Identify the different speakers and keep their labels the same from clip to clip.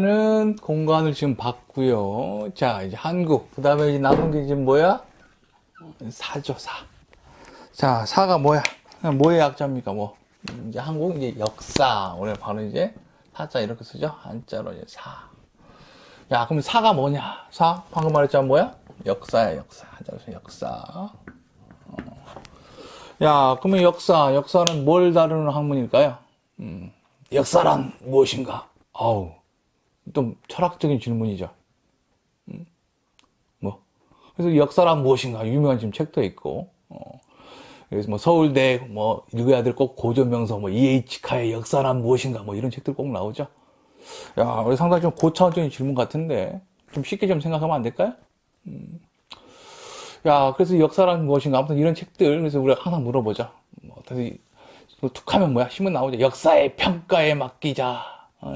Speaker 1: 는 공간을 지금 봤고요. 자, 이제 한국. 그 다음에 이제 남은 게 지금 뭐야? 사죠, 사. 자, 사가 뭐야? 뭐의 약자입니까, 뭐? 이제 한국, 이제 역사. 오늘 바로 이제 사자 이렇게 쓰죠? 한자로 이제 사. 야, 그럼 사가 뭐냐? 사? 방금 말했잖아, 뭐야? 역사야, 역사. 한자로 써, 역사. 야, 그러면 역사는 뭘 다루는 학문일까요? 역사란 무엇인가? 어우, 좀 철학적인 질문이죠. 뭐. 그래서 역사란 무엇인가? 유명한 지금 책도 있고, 그래서 뭐 서울대 뭐 읽어야 될 꼭 고전명서 뭐 E.H.카의 역사란 무엇인가? 뭐 이런 책들 꼭 나오죠. 야, 우리 상당히 좀 고차원적인 질문 같은데, 좀 쉽게 좀 생각하면 안 될까요? 야, 그래서 역사란 무엇인가? 아무튼 이런 책들, 그래서 우리가 항상 물어보죠. 뭐, 툭 하면 뭐야? 신문 나오죠. 역사의 평가에 맡기자.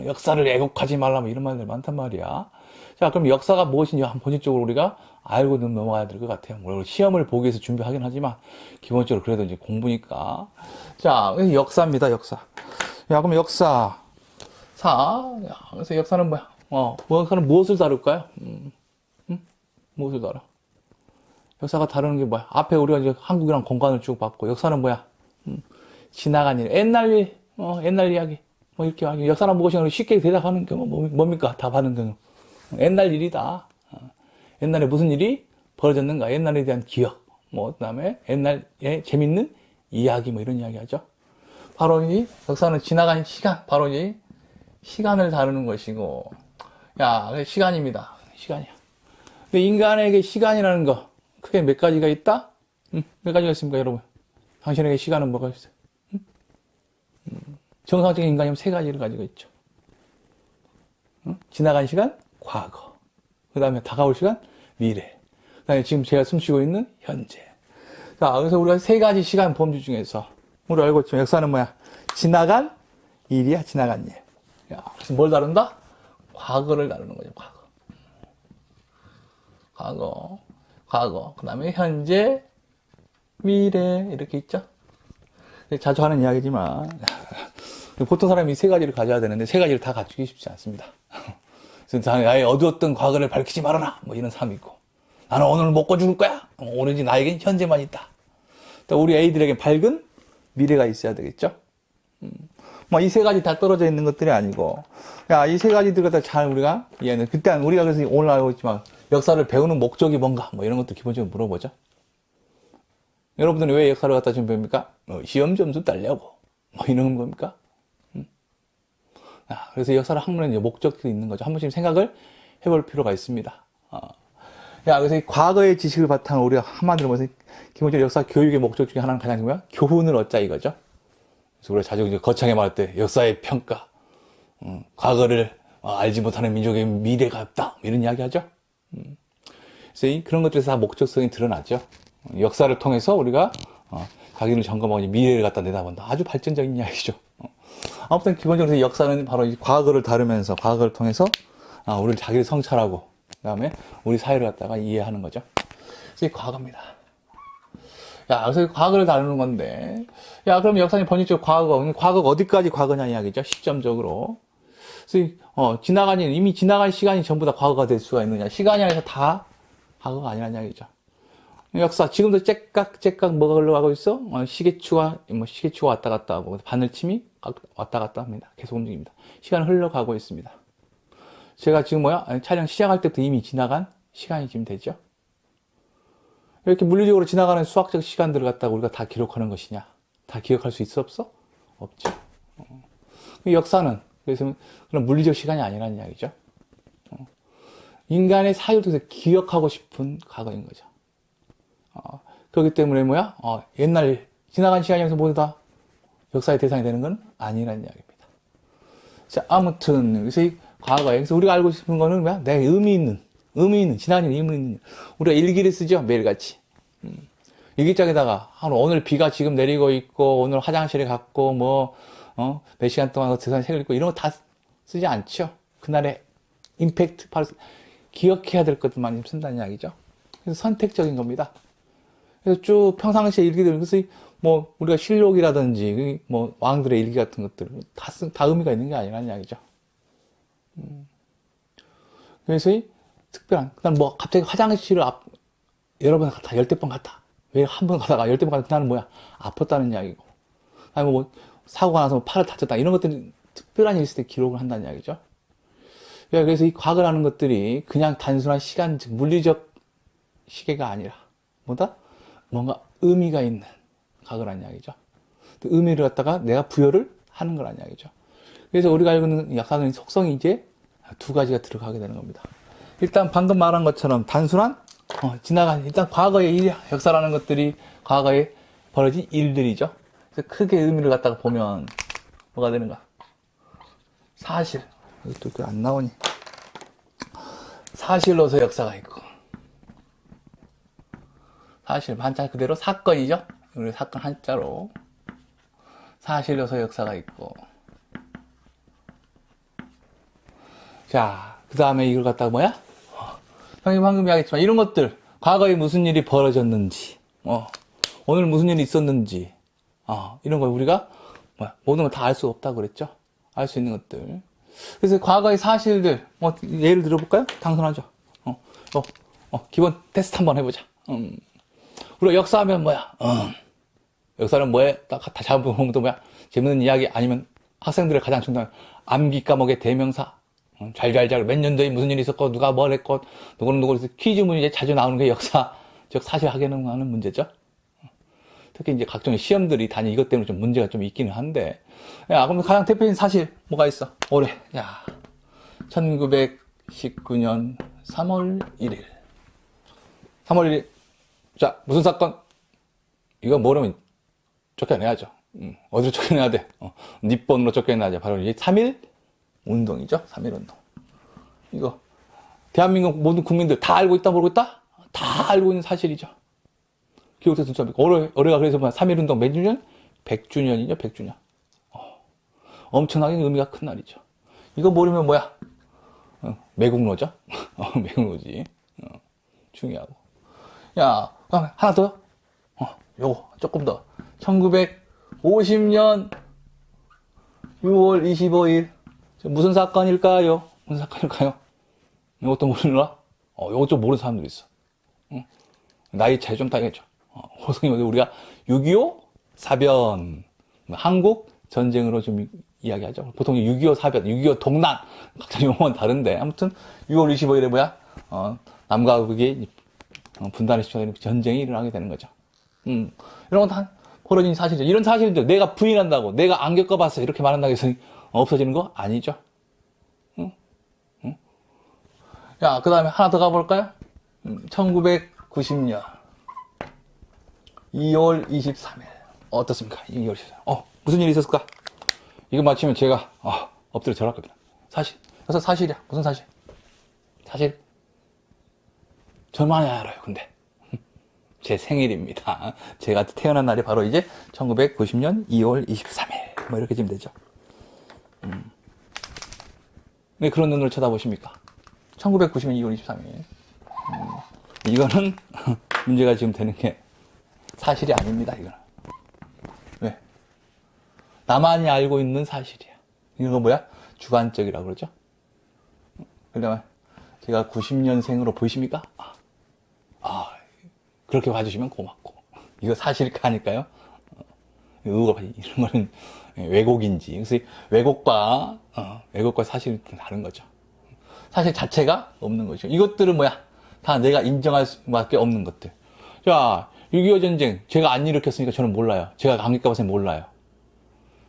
Speaker 1: 역사를 왜곡하지 말라. 뭐 이런 말들 많단 말이야. 자, 그럼 역사가 무엇인지 한번 본질적으로 우리가 알고 넘어가야 될 것 같아요. 물론 시험을 보기 위해서 준비하긴 하지만, 기본적으로 그래도 이제 공부니까. 자, 역사입니다, 역사. 야, 그럼 역사. 야, 그래서 역사는 뭐야? 역사는 무엇을 다룰까요? 무엇을 다뤄? 역사가 다루는 게 뭐야? 앞에 우리가 이제 한국이랑 공간을 쭉 봤고, 역사는 뭐야? 지나간 일, 옛날 일, 옛날 이야기. 뭐 이렇게 하기. 역사는 무엇인가 쉽게 대답하는 게 뭡니까? 답하는 경우. 옛날 일이다. 옛날에 무슨 일이 벌어졌는가? 옛날에 대한 기억. 뭐, 그 다음에 옛날에 재밌는 이야기, 뭐 이런 이야기 하죠. 바로 이 역사는 지나간 시간, 바로 이 시간을 다루는 것이고, 야, 시간입니다. 시간이야. 근데 인간에게 시간이라는 거, 크게 몇 가지가 있다? 몇 가지가 있습니까, 여러분? 당신에게 시간은 뭐가 있어요? 정상적인 인간이면 세 가지를 가지고 있죠. 지나간 시간, 과거. 그 다음에 다가올 시간, 미래. 그 다음에 지금 제가 숨쉬고 있는 현재. 자, 그래서 우리가 세 가지 시간 범주 중에서, 우리 알고 있죠. 역사는 뭐야? 지나간 일이야, 지나간 일. 야, 그래서 뭘 다룬다? 과거를 다루는 거죠, 과거. 그 다음에 현재, 미래. 이렇게 있죠. 자주 하는 이야기지만, 보통 사람이 이 세 가지를 가져야 되는데, 세 가지를 다 갖추기 쉽지 않습니다. 그래서 아예 어두웠던 과거를 밝히지 말아라. 뭐 이런 삶이 있고. 나는 오늘 먹고 죽을 거야. 오로지 나에겐 현재만 있다. 또 우리 애들에게 밝은 미래가 있어야 되겠죠. 뭐 이 세 가지 다 떨어져 있는 것들이 아니고, 야, 이 세 가지들 갖다 잘 우리가 이해는, 그때 우리가 그래서 오늘 알고 있지만, 역사를 배우는 목적이 뭔가, 뭐 이런 것도 기본적으로 물어보죠. 여러분들은 왜 역사를 갖다 지금 배웁니까? 시험 점수 따려고. 뭐 이런 겁니까? 그래서 역사를 학문에는 목적이 있는 거죠. 한 번씩 생각을 해볼 필요가 있습니다. 야, 그래서 이 과거의 지식을 바탕으로 우리가 한마디로 보면 기본적으로 역사 교육의 목적 중에 하나는 가장 뭐야? 교훈을 얻자 이거죠. 그래서 우리가 자주 이제 거창하게 말할 때 역사의 평가, 과거를 알지 못하는 민족의 미래가 없다 이런 이야기 하죠. 그래서 그런 것들에서 다 목적성이 드러나죠. 역사를 통해서 우리가 자기를 점검하고 미래를 갖다 내다본다. 아주 발전적인 이야기죠. 아무튼 기본적으로 역사는 바로 이 과거를 다루면서 과거를 통해서 우리를 자기를 성찰하고 그다음에 우리 사회를 갖다가 이해하는 거죠. 그래서 이 과거입니다. 야, 그래서 과거를 다루는 건데, 야, 그럼 역사는 본질적으로 과거가 어디까지 과거냐 이야기죠. 시점적으로. 그래서 지나간 일, 이미 지나간 시간이 전부 다 과거가 될 수가 있느냐? 시간이 아니라 다 과거가 아니라는 이야기죠. 역사, 지금도 째깍 뭐가 흘러가고 있어? 시계추가 왔다 갔다 하고, 바늘침이 왔다 갔다 합니다. 계속 움직입니다. 시간은 흘러가고 있습니다. 제가 지금 촬영 시작할 때부터 이미 지나간 시간이 지금 되죠? 이렇게 물리적으로 지나가는 수학적 시간들을 갖다가 우리가 다 기록하는 것이냐? 다 기억할 수 있어, 없어? 없죠. 역사는, 그래서 그런 물리적 시간이 아니라는 이야기죠. 인간의 사유를 통해서 기억하고 싶은 과거인 거죠. 그렇기 때문에 옛날 지나간 시간이면서 모두 다 역사의 대상이 되는 건 아니라는 이야기입니다. 자, 아무튼 그래서 이 과거에 그래서 우리가 알고 싶은 거는 뭐야? 내 의미 있는 지나간 의미 있는 우리가 일기를 쓰죠 매일같이. 일기장에다가 오늘 비가 지금 내리고 있고 오늘 화장실에 갔고 몇 시간 동안 세상에 책을 읽고 이런 거 다 쓰지 않죠. 그날의 임팩트 바로 기억해야 될 것들만 쓴다는 이야기죠. 그래서 선택적인 겁니다. 그래서 쭉 평상시에 일기들, 그래서 우리가 실록이라든지, 왕들의 일기 같은 것들, 다 의미가 있는 게 아니라는 이야기죠. 그래서 이 특별한, 그다음 뭐 갑자기 화장실을 여러 번 갔다, 10대 번 갔다. 왜 한 번 가다가 10대 번 갔다, 그날은 뭐야? 아팠다는 이야기고. 아니 뭐 사고가 나서 뭐 팔을 다쳤다. 이런 것들이 특별한 일 있을 때 기록을 한다는 이야기죠. 그래서 이 과거라는 것들이 그냥 단순한 시간, 즉 물리적 시계가 아니라 뭐다? 뭔가 의미가 있는 과거라는 이야기죠. 그 의미를 갖다가 내가 부여를 하는 거라는 이야기죠. 그래서 우리가 알고 있는 역사는 속성이 이제 두 가지가 들어가게 되는 겁니다. 일단 방금 말한 것처럼 단순한 지나간 일단 과거의 일, 역사라는 것들이 과거에 벌어진 일들이죠. 그래서 크게 의미를 갖다가 보면 뭐가 되는가? 사실, 여기 또 안 나오니? 사실로서 역사가 있고, 사실 한자 그대로 사건이죠. 우리 사건 한자로 사실로서 역사가 있고, 자, 그 다음에 이걸 갖다가 뭐야? 형님 방금 이야기했지만 이런 것들, 과거에 무슨 일이 벌어졌는지, 오늘 무슨 일이 있었는지, 이런 걸 우리가 모든 걸 다 알 수 없다고 그랬죠. 알 수 있는 것들. 그래서 과거의 사실들, 예를 들어볼까요? 당연하죠. 기본 테스트 한번 해보자. 우리가 역사하면 뭐야? 역사는 뭐에 다 잡아보면 또 뭐야? 재밌는 이야기 아니면 학생들의 가장 중요한 암기 과목의 대명사. 잘잘잘 몇 년도에 무슨 일이 있었고 누가 뭘 했고 누구는 누구를 퀴즈 문제 자주 나오는 게 역사, 즉 사실 확인하는 문제죠. 특히 이제 각종 시험들이 단위 이것 때문에 좀 문제가 좀 있기는 한데, 야, 그럼 가장 대표적인 사실 뭐가 있어? 올해, 야, 1919년 3월 1일. 3월 1일. 자, 무슨 사건? 이거 모르면 쫓겨내야죠. 어디로 쫓겨내야 돼? 니폰으로 쫓겨내야죠. 바로 이제 3.1 운동이죠. 3.1 운동. 이거 대한민국 모든 국민들 다 알고 있다 모르고 있다? 다 알고 있는 사실이죠. 기록된 숫자. 올해가 그래서 뭐야? 3.1 운동 몇 주년? 100주년이죠. 100주년. 엄청나게 의미가 큰 날이죠. 이거 모르면 뭐야? 매국노죠. 매국노지. 중요하고. 야, 하나 더. 요거 조금 더. 1950년 6월 25일. 무슨 사건일까요? 무슨 사건일까요? 이것도 몰라? 이것 좀 모르는 사람들이 있어. 나이 차이 좀 따겠죠. 호성이 우리가 6.25 사변, 한국 전쟁으로 좀 이야기하죠. 보통 6.25 사변, 6.25 동란, 각자 용어는 다른데, 아무튼 6월 25일에 뭐야? 남과 북이 분단을 시켜서 전쟁이 일어나게 되는 거죠. 이런 건 다 벌어진 사실이죠. 이런 사실들 내가 부인한다고, 내가 안 겪어봤어 이렇게 말한다고 해서 없어지는 거 아니죠. 야, 그 다음에 하나 더 가볼까요? 1990년 2월 23일. 어떻습니까? 2월 23일. 무슨 일이 있었을까? 이거 맞히면 제가, 엎드려 절할 겁니다. 사실. 그래서 사실이야. 무슨 사실? 사실. 저만 알아요, 근데. 제 생일입니다. 제가 태어난 날이 바로 이제 1990년 2월 23일. 뭐 이렇게 지면 되죠. 왜 그런 눈으로 쳐다보십니까? 1990년 2월 23일. 이거는 문제가 지금 되는 게 사실이 아닙니다, 이거는. 왜? 나만이 알고 있는 사실이야. 이거 뭐야? 주관적이라고 그러죠? 그러면 제가 90년생으로 보이십니까? 그렇게 봐주시면 고맙고. 이거 사실일까니까요? 이런 거는 왜곡인지. 그래서 왜곡과 사실은 좀 다른 거죠. 사실 자체가 없는 거죠. 이것들은 뭐야? 다 내가 인정할 수밖에 없는 것들. 자, 6.25 전쟁, 제가 안 일으켰으니까 저는 몰라요. 제가 안 겪어봐서 몰라요.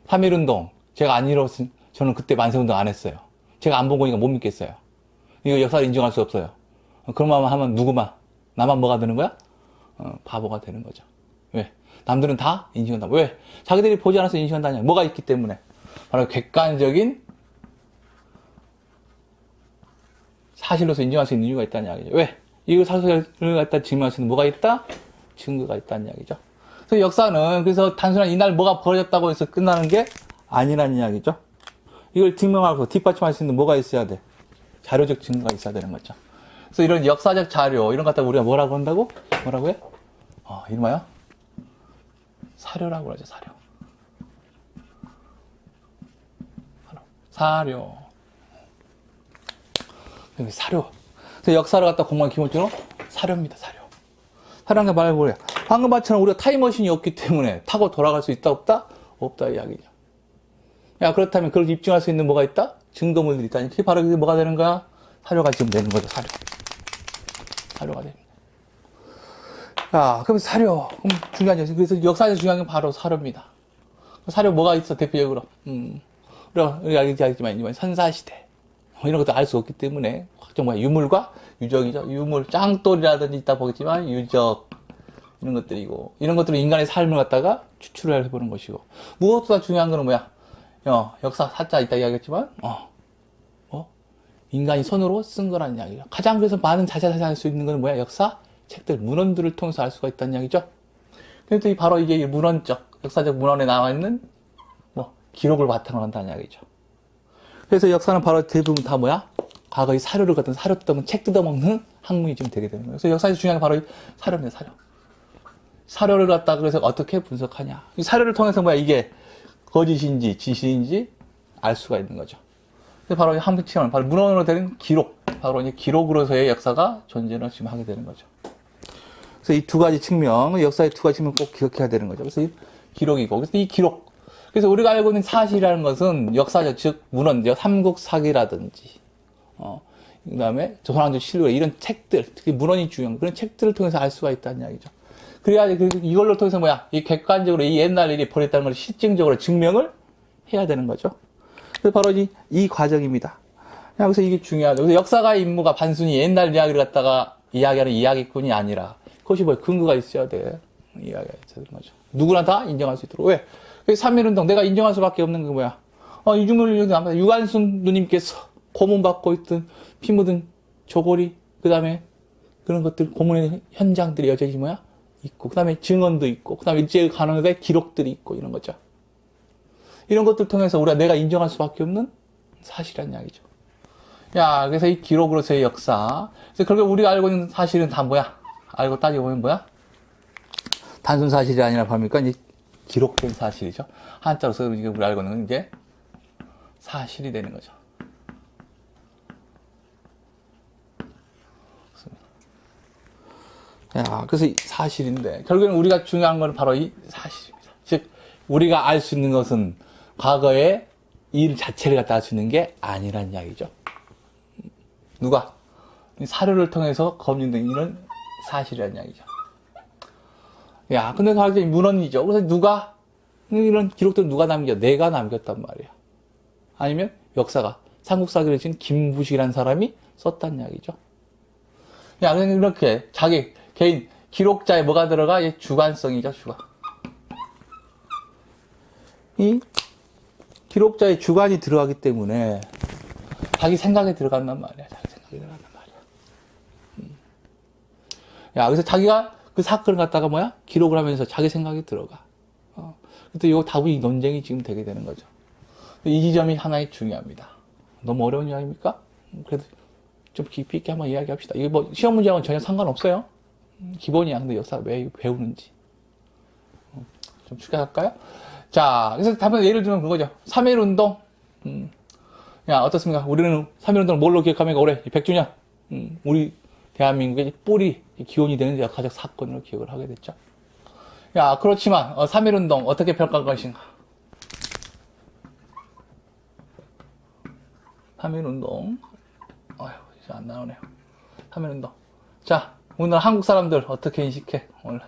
Speaker 1: 3.1 운동, 제가 안 일었으니까 저는 그때 만세운동 안 했어요. 제가 안 본 거니까 못 믿겠어요. 이거 역사를 인정할 수 없어요. 그런 말 하면 누구만? 나만 뭐가 되는 거야? 바보가 되는 거죠. 왜? 남들은 다 인식한다. 왜? 자기들이 보지 않아서 인식한다냐? 뭐가 있기 때문에? 바로 객관적인 사실로서 인정할 수 있는 이유가 있다는 이야기죠. 왜? 이거 사실을 갖다 증명할 수 있는 뭐가 있다? 증거가 있다는 이야기죠. 그래서 역사는 그래서 단순한 이날 뭐가 벌어졌다고 해서 끝나는 게 아니라는 이야기죠. 이걸 증명하고 뒷받침할 수 있는 뭐가 있어야 돼? 자료적 증거가 있어야 되는 거죠. 그래서 이런 역사적 자료, 이런 것 갖다 우리가 뭐라고 한다고? 뭐라고 해? 이름하여? 사료라고 그러죠, 사료. 사료. 여기 사료. 그래서 역사를 갖다 공부한 김호준은 사료입니다, 사료. 사료란 게 말해 뭐야? 방금 봤처럼 우리가 타임머신이 없기 때문에 타고 돌아갈 수 있다, 없다? 없다, 이야기죠. 야, 그렇다면 그걸 입증할 수 있는 뭐가 있다? 증거물들이 있다니. 그게 바로 그게 뭐가 되는 거야? 사료가 지금 되는 거죠, 사료. 사료가 됩니다. 자, 그럼 사료. 그럼 중요하죠. 그래서 역사에서 중요한 건 바로 사료입니다. 사료 뭐가 있어, 대표적으로? 우리가 알겠지만, 선사시대. 이런 것도 알 수 없기 때문에, 확정 뭐야, 유물과 유적이죠. 유물, 짱돌이라든지 있다 보겠지만, 유적. 이런 것들이고, 이런 것들은 인간의 삶을 갖다가 추출을 해보는 것이고, 무엇보다 중요한 거는 뭐야? 역사 사자 있다 이야기했지만, 인간이 손으로 쓴 거라는 이야기죠. 가장 그래서 많은 자세할 수 있는 건 뭐야? 역사 책들, 문헌들을 통해서 알 수가 있다는 이야기죠. 그래서 바로 이게 문헌적, 역사적 문헌에 나와 있는 기록을 바탕으로 한다는 이야기죠. 그래서 역사는 바로 대부분 다 뭐야? 과거의 사료를 갖다 사료 뜯어먹는, 책 뜯어먹는 학문이 좀 되게 되는 거예요. 그래서 역사에서 중요한 게 바로 사료입니다, 사료. 사료를 갖다 그래서 어떻게 분석하냐. 이 사료를 통해서 뭐야? 이게 거짓인지 진실인지 알 수가 있는 거죠. 그래서 바로 한국치는 바로 문헌으로 되는 기록, 바로 이제 기록으로서의 역사가 존재를 지금 하게 되는 거죠. 그래서 이 두 가지 측면, 역사의 두 가지 측면 꼭 기억해야 되는 거죠. 그래서 이 기록이고, 그래서 이 기록. 그래서 우리가 알고 있는 사실이라는 것은 역사적, 즉 문헌, 삼국사기라든지, 그 다음에 조선왕조 실록 이런 책들, 특히 문헌이 중요한 그런 책들을 통해서 알 수가 있다는 이야기죠. 그래야지 이걸로 통해서 뭐야? 이 객관적으로 이 옛날 일이 벌였다는 걸 실증적으로 증명을 해야 되는 거죠. 그래서 바로 이 과정입니다. 그래서 이게 중요하죠. 그래서 역사가의 임무가 단순히 옛날 이야기를 갖다가 이야기하는 이야기꾼이 아니라 그것이 뭐야? 근거가 있어야 돼. 이야기가 있어야 되는 거죠. 누구나 다 인정할 수 있도록. 왜? 3.1운동 내가 인정할 수밖에 없는 게 뭐야? 유관순 누님께서 고문받고 있던 피 묻은 조골이, 그 다음에 그런 것들, 고문의 현장들이 여전히 뭐야? 있고, 그 다음에 증언도 있고, 그 다음에 일제 가능의 기록들이 있고, 이런 거죠. 이런 것들 통해서 우리가 내가 인정할 수밖에 없는 사실이란 이야기죠. 야, 그래서 이 기록으로서의 역사. 그래서 결국 우리가 알고 있는 사실은 다 뭐야? 알고 따져보면 뭐야? 단순 사실이 아니라 뭡니까? 이제 기록된 사실이죠. 한자로 써 우리가 알고 있는 건 이제 사실이 되는 거죠. 야, 그래서 이 사실인데, 결국에는 우리가 중요한 건 바로 이 사실입니다. 즉, 우리가 알 수 있는 것은 과거의 일 자체를 갖다 알 수 있는 게 아니란 이야기죠. 누가? 사료를 통해서 검증된 이런 사실이란 이야기죠. 야, 근데 사실 문헌이죠. 그래서 누가, 이런 기록들은 누가 남겨? 내가 남겼단 말이야. 아니면 역사가, 삼국사기를 진 김부식이라는 사람이 썼단 이야기죠. 야, 이렇게 자기 개인 기록자에 뭐가 들어가? 주관성이죠, 주관. 이 기록자의 주관이 들어가기 때문에 자기 생각에 들어간단 말이야. 자기 생각에 들어간단 말이야. 야, 그래서 자기가 그 사건을 갖다가 뭐야? 기록을 하면서 자기 생각이 들어가. 근데 이거 다분히 논쟁이 지금 되게 되는 거죠. 이 지점이 하나의 중요합니다. 너무 어려운 이야기입니까? 그래도 좀 깊이 있게 한번 이야기합시다. 이게 뭐 시험 문제하고는 전혀 상관없어요. 기본이야. 근데 역사 왜 배우는지. 좀 추가할까요? 자, 그래서 답은 예를 들면 그거죠. 3.1운동. 야, 어떻습니까? 우리는 3.1운동을 뭘로 기억합니까? 올해 100주년. 우리 대한민국의 뿌리, 기원이 되는 역사적 사건으로 기억을 하게 됐죠. 야, 그렇지만 3.1운동 어떻게 평가할 것인가? 3.1운동. 어휴, 이제 안 나오네요. 3.1운동. 자, 오늘 한국 사람들 어떻게 인식해? 오늘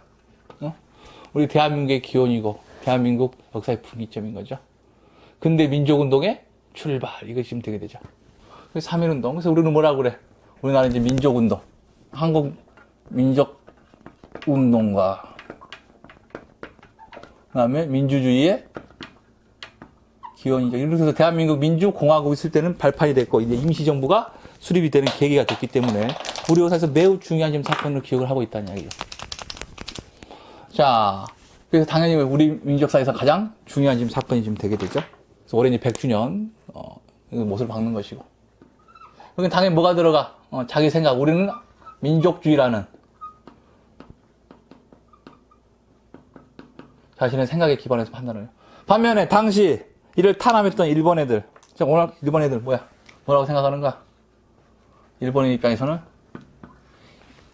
Speaker 1: 우리 대한민국의 기원이고 대한민국 역사의 분기점인 거죠. 근대 민족운동의 출발, 이거 지금 되게 되죠. 3.1운동. 그래서 우리는 뭐라고 그래? 우리나라 이제 민족운동, 한국 민족운동과 그 다음에 민주주의의 기원이죠. 이렇게 해서 대한민국 민주공화국 있을 때는 발판이 됐고, 이제 임시정부가 수립이 되는 계기가 됐기 때문에 우리 역사에서 매우 중요한 좀 사건을 기억을 하고 있다는 이야기죠. 자, 그래서 당연히 우리 민족사에서 가장 중요한 지금 사건이 지금 되게 되죠. 그래서 올해 이제 100주년, 못을 박는 것이고. 여기 당연히 뭐가 들어가? 자기 생각. 우리는 민족주의라는 자신의 생각에 기반해서 판단을 해요. 반면에 당시 이를 탄압했던 일본 애들. 자, 오늘 일본 애들 뭐야? 뭐라고 생각하는가? 일본인 입장에서는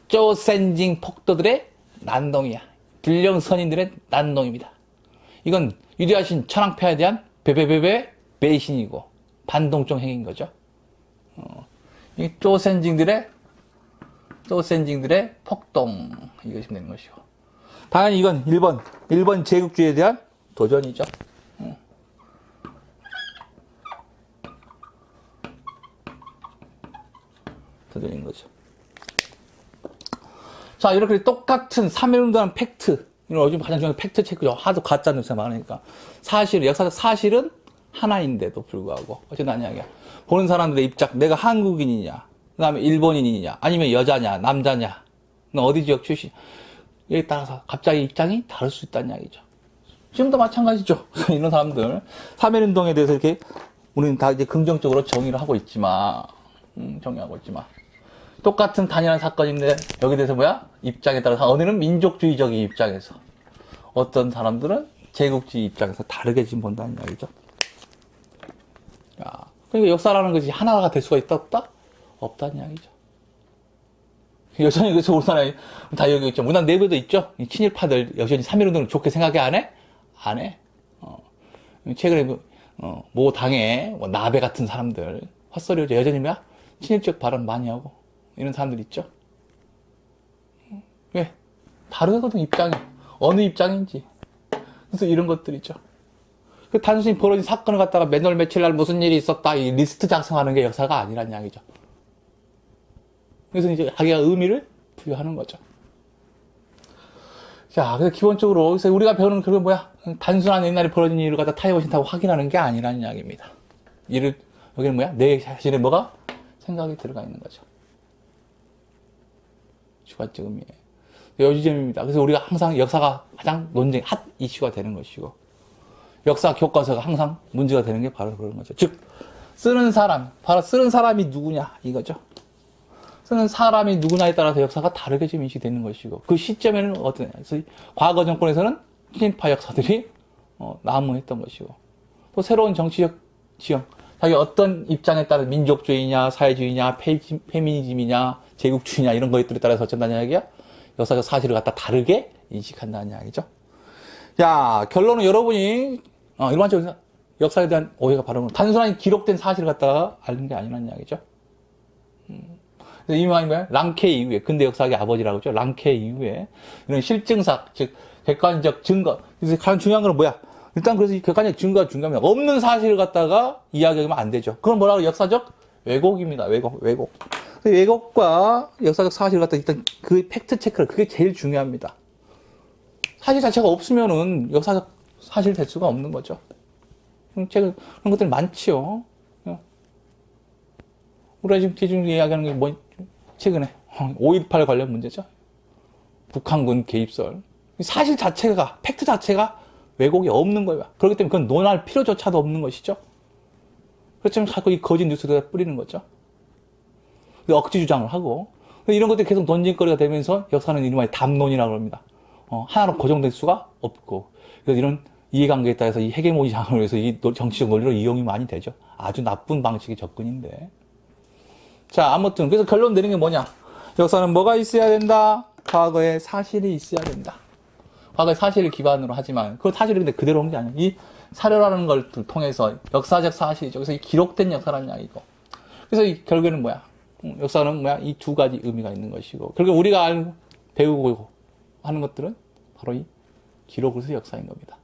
Speaker 1: 쪼센징 폭도들의 난동이야. 불량 선인들의 난동입니다. 이건 위대하신 천황폐하에 대한 베베베베 배신이고 반동적 행위인 거죠. 이 쪼센징들의 폭동, 이것이 되는 것이고. 당연히 이건 일본 제국주의에 대한 도전이죠. 도전인 거죠. 자, 이렇게 똑같은 3.1운동하는 팩트, 요즘 가장 중요한 팩트 체크죠. 하도 가짜 뉴스가 많으니까. 역사적 사실은 하나인데도 불구하고, 어쨌든 이야기야. 보는 사람들의 입장, 내가 한국인이냐, 그 다음에 일본인이냐, 아니면 여자냐, 남자냐, 너 어디 지역 출신, 여기에 따라서 갑자기 입장이 다를 수 있다는 이야기죠. 지금도 마찬가지죠. 이런 사람들. 3.1운동에 대해서 이렇게, 우리는 다 이제 긍정적으로 정의를 하고 있지만, 정의하고 있지만, 똑같은 단일한 사건인데, 여기에 대해서 입장에 따라서, 어느는 민족주의적인 입장에서, 어떤 사람들은 제국주의 입장에서 다르게 지금 본다는 이야기죠. 야, 그러니까 역사라는 것이 하나가 될 수가 있다, 없다? 없다는 이야기죠. 여전히 그래서 우리나라에 다 여기 있죠. 우리나라 내부에도 있죠. 이 친일파들 여전히 3.1운동을 좋게 생각해 안 해? 안 해. 최근에 모 당의 나베 같은 사람들 헛소리죠. 여전히 친일적 발언 많이 하고 이런 사람들 있죠. 왜? 다르거든 입장이. 어느 입장인지. 그래서 이런 것들 있죠. 그 단순히 벌어진 사건을 갖다가 몇월 며칠 날 무슨 일이 있었다 이 리스트 작성하는 게 역사가 아니란 이야기죠. 그래서 이제 자기가 의미를 부여하는 거죠. 자, 그래서 기본적으로 그래서 우리가 배우는 그게 단순한 옛날에 벌어진 일을 갖다 타이머신다고 확인하는 게 아니라는 이야기입니다. 여기는 내 자신의 생각이 들어가 있는 거죠. 주관적 의미에. 여지점입니다. 그래서 우리가 항상 역사가 가장 핫 이슈가 되는 것이고, 역사 교과서가 항상 문제가 되는 게 바로 그런 거죠. 즉, 쓰는 사람이 누구냐, 이거죠. 쓰는 사람이 누구냐에 따라서 역사가 다르게 지금 인식되는 것이고, 그 시점에는 어떠냐. 그래서 과거 정권에서는 친일파 역사들이 난무했던 것이고, 또 새로운 정치적 지형, 자기 어떤 입장에 따라 민족주의냐, 사회주의냐, 페미니즘이냐, 제국주의냐 이런 것들에 따라서 어쩐다는 이야기야? 역사적 사실을 갖다 다르게 인식한다는 이야기죠. 자, 결론은 여러분이 일반적으로 역사에 대한 오해가 바로 단순하게 기록된 사실을 갖다가 아는 게 아니라는 이야기죠. 그래서 이 말이 랑케 이후에, 근대 역사학의 아버지라고 하죠. 랑케 이후에 이런 실증사, 즉 객관적 증거. 그래서 가장 중요한 건 일단 그래서 이 객관적 증거가 중요합니다. 없는 사실을 갖다가 이야기하면 안 되죠. 그건 뭐라고 역사적 왜곡입니다. 왜곡. 왜곡과 역사적 사실을 갖다 일단 그 팩트 체크를 그게 제일 중요합니다. 사실 자체가 없으면은 역사적 사실 될 수가 없는 거죠. 그런 것들 많지요. 우리가 지금 기준 이야기하는 게 최근에 5.18 관련 문제죠. 북한군 개입설. 사실 자체가, 팩트 자체가 왜곡이 없는 거예요. 그렇기 때문에 그건 논할 필요조차도 없는 것이죠. 그렇지만 자꾸 이 거짓 뉴스를 뿌리는 거죠. 억지 주장을 하고, 이런 것들이 계속 논쟁거리가 되면서 역사는 이름하여 담론이라고 합니다. 하나로 고정될 수가 없고, 그래서 이런 이해관계에 따라서 이 헤게모니상을 위해서 이 정치적 논리로 이용이 많이 되죠. 아주 나쁜 방식의 접근인데. 자, 아무튼 그래서 결론 내리는 게 뭐냐? 역사는 뭐가 있어야 된다? 과거의 사실이 있어야 된다. 과거의 사실을 기반으로 하지만 그 사실이 근데 그대로 온 게 아니야. 이 사료라는 걸 통해서 역사적 사실이죠. 그래서 이 기록된 역사라는 이야기고. 그래서 이 결국에는 역사는 이 두 가지 의미가 있는 것이고. 결국 우리가 배우고 하는 것들은 바로 이 기록으로서 역사인 겁니다.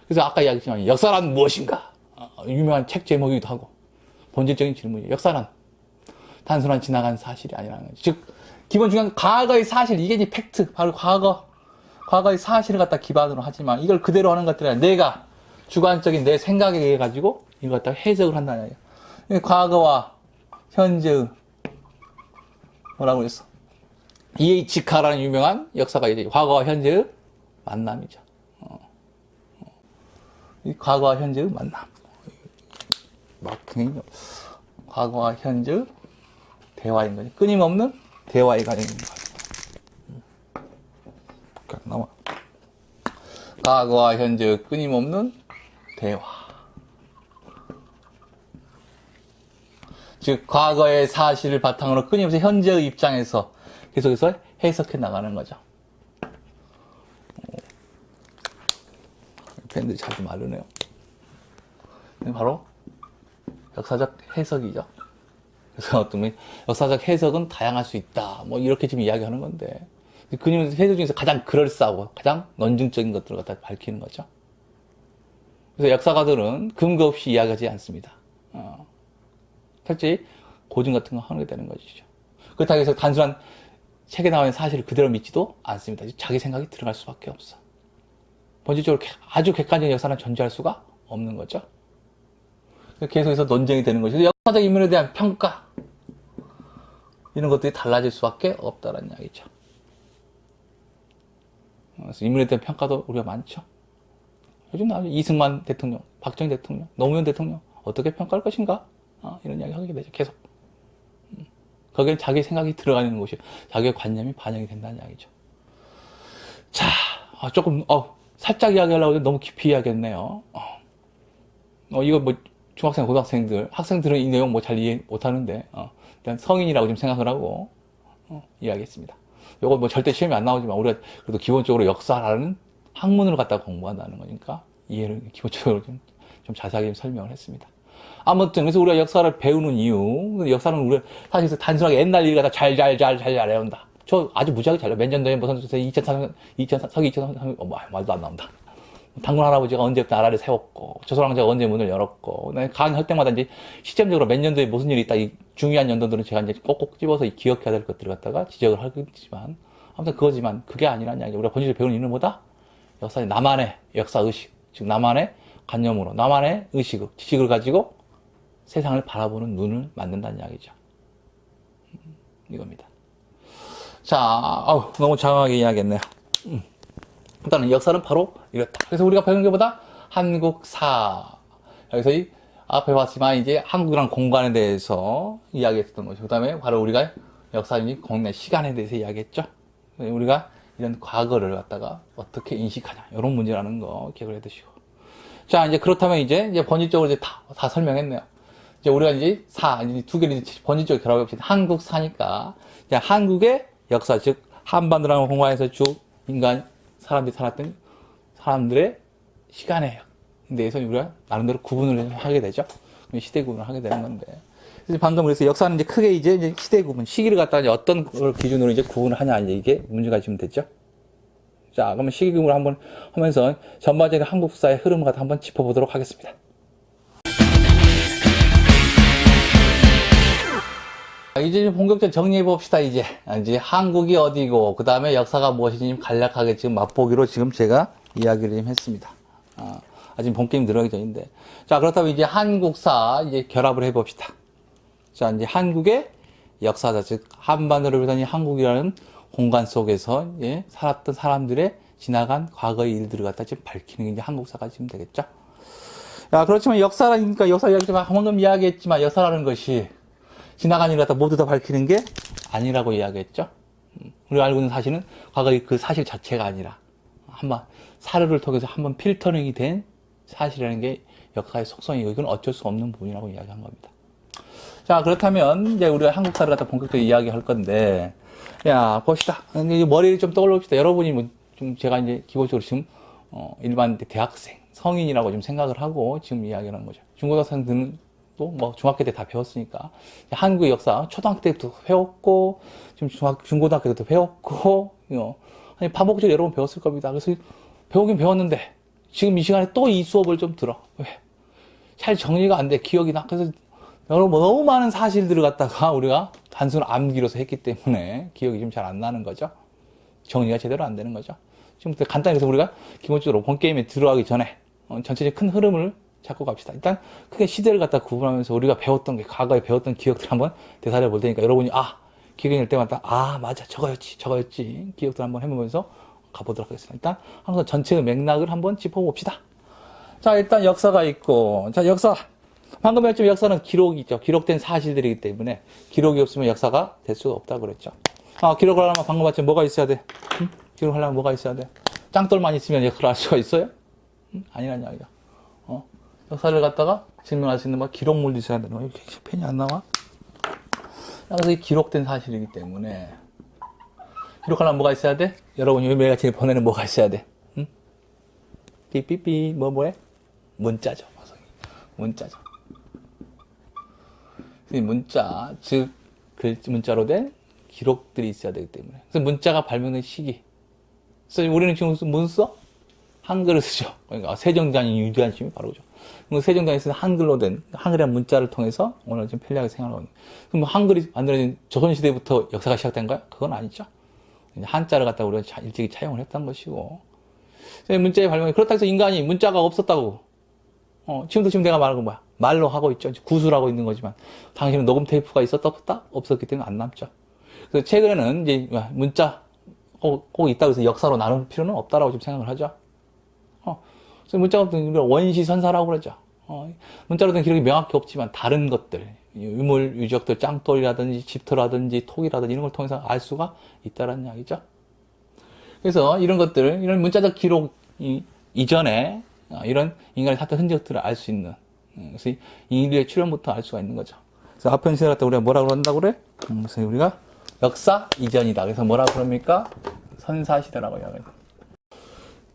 Speaker 1: 그래서 아까 이야기했지만 역사란 무엇인가? 유명한 책 제목이기도 하고. 본질적인 질문이에요. 역사는 단순한 지나간 사실이 아니라는 거죠. 즉, 기본 중요한 과거의 사실, 이게 이제 팩트, 바로 과거의 사실을 갖다 기반으로 하지만 이걸 그대로 하는 것들이 아니라 내가 주관적인 내 생각에 의해 가지고 이걸 갖다 해석을 한다는 거예요. 과거와 현재의 뭐라고 그랬어? E.H. 카라는 유명한 역사가 이제 과거와 현재의 만남이죠. 이 과거와 현재의 만남. 과거와 현재의 대화인 거죠. 끊임없는 대화의 과정인 거죠. 나와. 과거와 현재의 끊임없는 대화. 즉 과거의 사실을 바탕으로 끊임없이 현재의 입장에서 계속해서 해석해 나가는 거죠. 펜들이 자주 마르네요. 바로 역사적 해석이죠. 그래서 어떤 분이 역사적 해석은 다양할 수 있다. 뭐 이렇게 지금 이야기하는 건데 그녀는 해석 중에서 가장 그럴싸하고 가장 논증적인 것들을 갖다 밝히는 거죠. 그래서 역사가들은 근거 없이 이야기하지 않습니다. 철저히 고증 같은 거 하는 게 되는 것이죠. 그렇다고 해서 단순한 책에 나와 있는 사실을 그대로 믿지도 않습니다. 자기 생각이 들어갈 수밖에 없어. 본질적으로 아주 객관적인 역사는 존재할 수가 없는 거죠. 계속해서 논쟁이 되는 것이죠. 역사적 인물에 대한 평가 이런 것들이 달라질 수밖에 없다는 이야기죠. 그래서 인물에 대한 평가도 우리가 많죠. 요즘 나오죠. 이승만 대통령, 박정희 대통령, 노무현 대통령 어떻게 평가할 것인가? 이런 이야기 하게 되죠. 계속. 거기에 자기 생각이 들어가는 것이 자기의 관념이 반영이 된다는 이야기죠. 자, 조금 살짝 이야기하려고 해도 너무 깊이 이야기했네요. 이거 뭐 중학생, 고등학생들, 학생들은 이 내용 뭐 잘 이해 못하는데 일단 성인이라고 좀 생각을 하고 이야기했습니다. 요거 뭐 절대 시험에 안 나오지만 우리가 그래도 기본적으로 역사라는 학문을 갖다가 공부한다는 거니까 이해를 기본적으로 좀 자세하게 좀 설명을 했습니다. 아무튼 그래서 우리가 역사를 배우는 이유, 역사는 우리가 사실 단순하게 옛날 일 갖다 잘 외운다. 저 아주 무지하게 잘해요. 몇 년 전에 무슨 2003, 말도 안 나온다. 당군 할아버지가 언제부터 나라를 세웠고, 조선왕조가 언제 문을 열었고, 간 할 때마다 이제 시점적으로 몇 년도에 무슨 일이 있다, 이 중요한 연도들은 제가 이제 꼭꼭 집어서 기억해야 될 것들을 갖다가 지적을 하겠지만, 아무튼 그거지만 그게 아니라는 이야기. 우리가 본질을 배우는 이유는 뭐다? 역사, 나만의 역사의식, 즉 나만의 관념으로, 나만의 의식을, 지식을 가지고 세상을 바라보는 눈을 만든다는 이야기죠. 이겁니다. 자, 너무 장황하게 이야기했네요. 일단은 역사는 바로 이렇다. 그래서 우리가 배우는 게보다 한국사. 여기서 이 앞에 봤지만 이제 한국이란 공간에 대해서 이야기했던 거죠. 그 다음에 바로 우리가 역사적인 공간, 시간에 대해서 이야기했죠. 우리가 이런 과거를 갖다가 어떻게 인식하냐. 이런 문제라는 거 기억을 해 두시고. 자, 이제 그렇다면 이제 본질적으로 이제 다 설명했네요. 이제 우리가 이제 두 개를 본질적으로 결합해봅시다. 한국사니까. 이제 한국의 역사, 즉, 한반도라는 공간에서 쭉 사람들이 살았던 사람들의 시간에 대해서 우리가 나름대로 구분을 하게 되죠. 시대 구분을 하게 되는 건데. 그래서 방금 그래서 역사는 이제 크게 이제 시대 구분, 시기를 갖다가 이제 어떤 걸 기준으로 이제 구분을 하냐, 이제 이게 문제가 지금 됐죠. 자, 그러면 시기 구분을 한번 하면서 전반적인 한국사의 흐름을 갖다 한번 짚어보도록 하겠습니다. 이제 본격적으로 정리해 봅시다. 이제 한국이 어디고 그 다음에 역사가 무엇인지 간략하게 지금 맛보기로 지금 제가 이야기를 좀 했습니다. 아직 본 게임 들어가기 전인데. 자, 그렇다면 이제 한국사 이제 결합을 해 봅시다. 자, 이제 한국의 역사자, 즉 한반도를 비롯한 이 한국이라는 공간 속에서 살았던 사람들의 지나간 과거의 일들을 갖다 지금 밝히는 게 이제 한국사가 지금 되겠죠. 야, 그렇지만 역사라니까 역사 이야기지만 방금 이야기했지만 역사라는 것이 지나간 일을 갖다 모두 다 밝히는 게 아니라고 이야기했죠. 우리가 알고 있는 사실은 과거의 그 사실 자체가 아니라 한번 사료를 통해서 한번 필터링이 된 사실이라는 게 역사의 속성이고 이건 어쩔 수 없는 부분이라고 이야기한 겁니다. 자, 그렇다면 이제 우리가 한국사를 갖다 본격적으로 이야기할 건데, 야, 봅시다. 머리를 좀 떠올려 봅시다. 여러분이 뭐 좀 제가 이제 기본적으로 지금 일반 대학생, 성인이라고 좀 생각을 하고 지금 이야기하는 거죠. 중고등학생들은 또 뭐 중학교 때 다 배웠으니까 한국의 역사 초등학교 때부터 배웠고 지금 중고등학교 때도 배웠고 아니 반복적으로 여러 번 배웠을 겁니다. 그래서 배우긴 배웠는데 지금 이 시간에 또 이 수업을 좀 들어. 왜? 잘 정리가 안 돼. 기억이 나. 그래서 너무 많은 사실들을 갖다가 우리가 단순 암기로서 했기 때문에 기억이 좀 잘 안 나는 거죠. 정리가 제대로 안 되는 거죠. 지금부터 간단히 해서 우리가 기본적으로 본 게임에 들어가기 전에 전체적인 큰 흐름을 잡고 갑시다. 일단 크게 시대를 갖다 구분하면서 우리가 배웠던 게 과거에 배웠던 기억들 한번 되살려 볼 테니까 여러분이 기억이 날 때마다 맞아 저거였지 기억들 한번 해보면서 가보도록 하겠습니다. 일단 항상 전체의 맥락을 한번 짚어봅시다. 자, 일단 역사가 있고, 자, 역사 방금 했지만 역사는 기록이죠. 기록된 사실들이기 때문에 기록이 없으면 역사가 될 수가 없다고 그랬죠. 기록을 하려면 방금 봤지만 뭐가 있어야 돼? 기록을 하려면 뭐가 있어야 돼? 짱돌만 있으면 역사를 할 수가 있어요? 아니란 이야기야. 역사를 갖다가 증명할 수 있는 기록물도 있어야 되는 거야. 이렇게 펜이 안 나와? 그래서 기록된 사실이기 때문에 기록하려면 뭐가 있어야 돼? 여러분이 매일같이 보내는 뭐가 있어야 돼? 응? 삐삐삐 뭐해? 문자죠. 문자죠. 문자, 즉 문자로 된 기록들이 있어야 되기 때문에. 그래서 문자가 발명된 시기. 그래서 우리는 지금 문 써? 한글을 쓰죠. 그러니까 세종대왕이 유리한 점이 바로 그죠. 세종대왕이 쓴 한글로 된 한글이라는 문자를 통해서 오늘 좀 편리하게 생활하고 있는. 그럼 한글이 만들어진 조선시대부터 역사가 시작된 거야? 그건 아니죠. 한자를 갖다가 우리가 일찍이 차용을 했던 것이고. 문자의 발명이 그렇다고 해서 인간이 문자가 없었다고. 지금 내가 말한 건 뭐야? 말로 하고 있죠. 구술하고 있는 거지만. 당신은 녹음 테이프가 있었다? 없었기 때문에 안 남죠. 그래서 최근에는 이제 문자 꼭 있다고 해서 역사로 나눌 필요는 없다라고 좀 생각을 하죠. 그래서 문자가 어떤 원시선사라고 그러죠. 문자로 된 기록이 명확히 없지만 다른 것들, 유물, 유적들, 짱돌이라든지 집터라든지 톡이라든지 이런 걸 통해서 알 수가 있다라는 이야기죠. 그래서 이런 것들, 이런 문자적 기록 이전에 이런 인간의 사건 흔적들을 알 수 있는, 그래서 인류의 출현부터 알 수가 있는 거죠. 그래서 아편 시대 갖다 우리가 뭐라고 그런다고 그래? 그래서 우리가 역사 이전이다. 그래서 뭐라고 그럽니까? 선사시대라고 이야기합니다.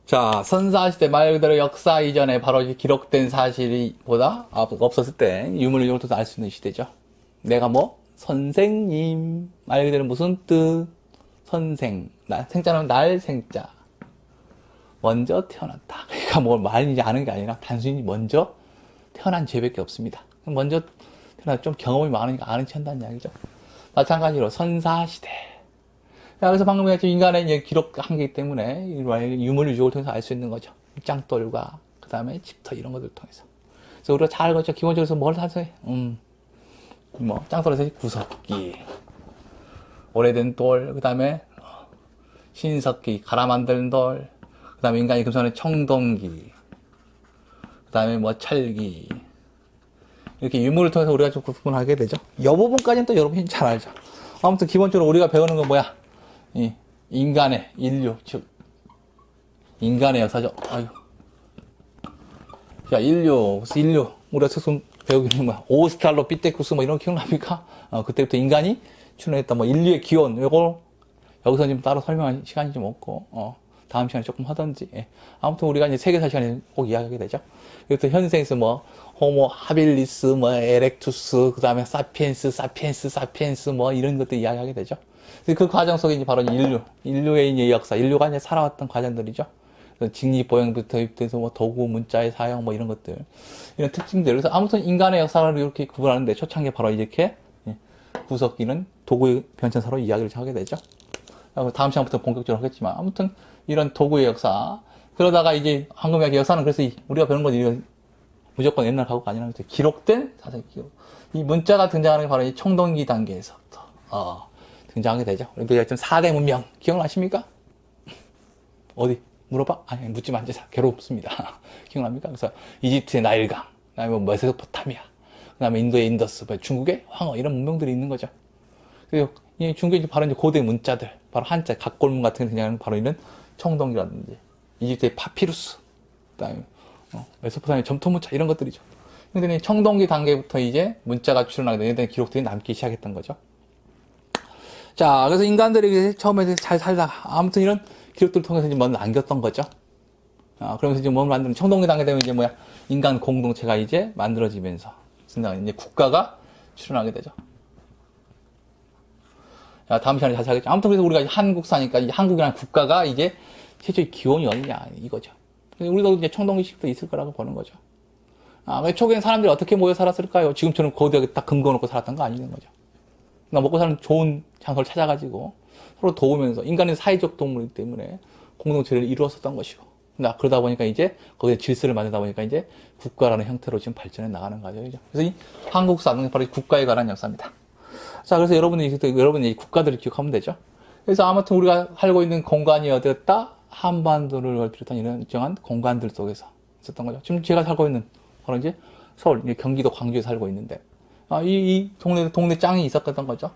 Speaker 1: 자, 선사시대 말 그대로 역사 이전에 바로 기록된 사실이 보다 없었을 때 유물을 통해서 알 수 있는 시대죠. 내가 뭐? 선생님. 말 그대로 무슨 뜻? 선생. 생자는 날 생자. 먼저 태어났다. 그러니까 뭘 말인지 아는 게 아니라 단순히 먼저 태어난 죄밖에 없습니다. 먼저 태어나 좀 경험이 많으니까 아는 체 한다는 이야기죠. 마찬가지로 선사시대. 자, 그래서 방금 얘기했죠. 인간의 이제 기록한 게 때문에 유물 유적을 통해서 알 수 있는 거죠. 짱돌과 그 다음에 집터 이런 것들을 통해서. 그래서 우리가 잘 알고 있죠. 기본적으로 뭘 사서 짱돌에서 구석기, 오래된 돌, 그 다음에 신석기, 갈아 만든 돌, 그 다음에 인간이 금손의 청동기, 그 다음에 찰기. 이렇게 유물을 통해서 우리가 좀 구분하게 되죠. 이 부분까지는 또 여러분이 잘 알죠. 아무튼 기본적으로 우리가 배우는 건 뭐야? 인간의 인류, 즉 인간의 역사죠. 아유. 자, 인류. 우리가 지금 배우기는 뭐야? 오스트랄로피테쿠스 이런 거 기억납니까? 그때부터 인간이 출현했다. 인류의 기원. 요걸 여기서 지금 따로 설명할 시간이 좀 없고, 다음 시간에 조금 하던지. 예. 아무튼 우리가 이제 세계사 시간에 꼭 이야기하게 되죠. 이것도 현생에서 호모 하빌리스, 에렉투스, 그 다음에 사피엔스, 이런 것들 이야기하게 되죠. 그 과정 속에 이제 바로 인류의 이제 역사, 인류가 이제 살아왔던 과정들이죠. 직립보행부터 입돼서 도구, 문자의 사용, 이런 것들. 이런 특징들. 그래서 아무튼 인간의 역사를 이렇게 구분하는데 초창기에 바로 이렇게 구석기는 도구의 변천사로 이야기를 하게 되죠. 다음 시간부터 본격적으로 하겠지만, 아무튼 이런 도구의 역사. 그러다가 이제 황금의 역사는 그래서 우리가 배우는 건 무조건 옛날 과거가 아니라 기록된 사상 기록. 이 문자가 등장하는 게 바로 이 청동기 단계에서부터 등장하게 되죠. 우리가 지금 4대 문명 기억나십니까? 어디 물어봐? 아니 묻지 마. 이제 괴롭습니다. 기억납니까? 그래서 이집트의 나일강, 그다음에 메소포타미아, 그다음에 인도의 인더스, 중국의 황어 이런 문명들이 있는 거죠. 그리고 중국의 바로 이제 고대 문자들, 바로 한자 각골문 같은 게 등장하는 바로 이런 청동기라든지 이집트의 파피루스, 그다음에 메소포타미아 점토 문자 이런 것들이죠. 근데 청동기 단계부터 이제 문자가 출현하게 되는 기록들이 남기 시작했던 거죠. 자, 그래서 인간들이 처음에 잘 살다가 아무튼 이런 기록들을 통해서 이제 뭔가 남겼던 거죠. 그러면서 이제 뭘 만드는 청동기 단계 되면 이제 인간 공동체가 이제 만들어지면서 이제 국가가 출현하게 되죠. 자, 다음 시간에 자세히 하겠죠. 아무튼 그래서 우리가 한국사니까 이 한국이라는 국가가 이제 최초의 기원이 어디냐 이거죠. 우리도 이제 청동기식도 있을 거라고 보는 거죠. 초기엔 사람들이 어떻게 모여 살았을까요? 지금처럼 거대하게 딱 금고 놓고 살았던 거 아니는 거죠. 그러니까 먹고 사는 좋은 장소를 찾아가지고 서로 도우면서 인간은 사회적 동물이기 때문에 공동체를 이루었었던 것이고. 그러다 보니까 이제 거기에 질서를 만들다 보니까 이제 국가라는 형태로 지금 발전해 나가는 과정이죠. 그래서 이 한국사는 바로 국가에 관한 역사입니다. 자, 그래서 여러분이 국가들을 기억하면 되죠. 그래서 아무튼 우리가 살고 있는 공간이 어디였다? 한반도를 비롯한 이런 일정한 공간들 속에서 있었던 거죠. 지금 제가 살고 있는 바로 이제 서울, 경기도 광주에 살고 있는데, 이 동네 짱이 있었던 거죠.